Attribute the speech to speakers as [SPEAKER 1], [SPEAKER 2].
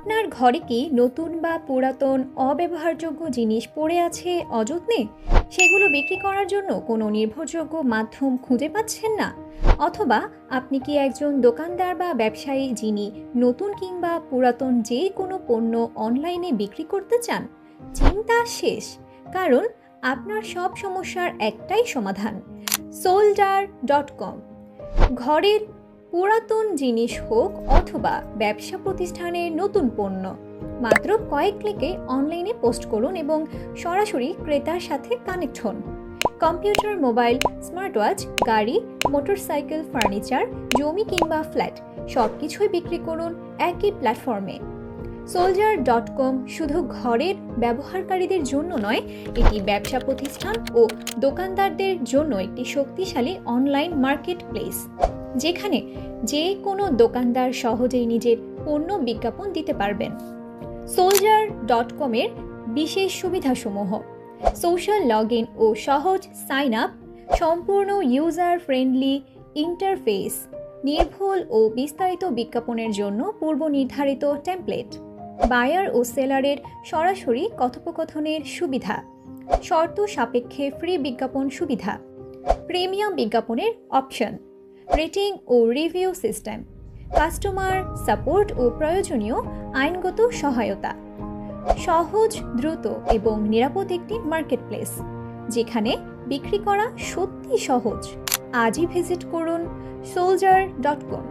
[SPEAKER 1] আপনার ঘরে কি নতুন বা পুরাতন অব্যবহারযোগ্য জিনিস পড়ে আছে অযত্নে? সেগুলো বিক্রি করার জন্য কোনো নির্ভরযোগ্য মাধ্যম খুঁজে পাচ্ছেন না? অথবা আপনি কি একজন দোকানদার বা ব্যবসায়ী যিনি নতুন কিংবা পুরাতন যে কোনো পণ্য অনলাইনে বিক্রি করতে চান? চিন্তা শেষ, কারণ আপনার সব সমস্যার একটাই সমাধান, সোল্ডার.কম। ঘরের পুরাতন জিনিস হোক অথবা ব্যবসা প্রতিষ্ঠানের নতুন পণ্য, মাত্র কয়েক ক্লিকে অনলাইনে পোস্ট করুন এবং সরাসরি ক্রেতার সাথে কানেক্ট হন। কম্পিউটার, মোবাইল, স্মার্ট ওয়াচ, গাড়ি, মোটরসাইকেল, ফার্নিচার, জমি কিংবা ফ্ল্যাট সব কিছুই বিক্রি করুন একই প্ল্যাটফর্মে। সোল্জার.কম শুধু ঘরের ব্যবহারকারীদের জন্য নয়, এটি ব্যবসা প্রতিষ্ঠান ও দোকানদারদের জন্য একটি শক্তিশালী অনলাইন মার্কেট প্লেস, যেখানে যে কোনো দোকানদার সহজেই নিজের পণ্য বিজ্ঞাপন দিতে পারবেন। সোল্জার.কমের বিশেষ সুবিধাসমূহ: সোশ্যাল লগ ইন ও সহজ সাইন আপ, সম্পূর্ণ ইউজার ফ্রেন্ডলি ইন্টারফেস, নির্ভুল ও বিস্তারিত বিজ্ঞাপনের জন্য পূর্ব নির্ধারিত টেমপ্লেট, বায়ার ও সেলারের সরাসরি কথোপকথনের সুবিধা, শর্ত সাপেক্ষে ফ্রি বিজ্ঞাপন সুবিধা, প্রিমিয়াম বিজ্ঞাপনের অপশন, রেটিং ও রিভিউ সিস্টেম, কাস্টমার সাপোর্ট ও প্রয়োজনীয় আইনগত সহায়তা, সহজ, দ্রুত এবং নিরাপদ একটি মার্কেটপ্লেস যেখানে বিক্রি করা সত্যি সহজ। আজই ভিজিট করুন সোল্জার.কম।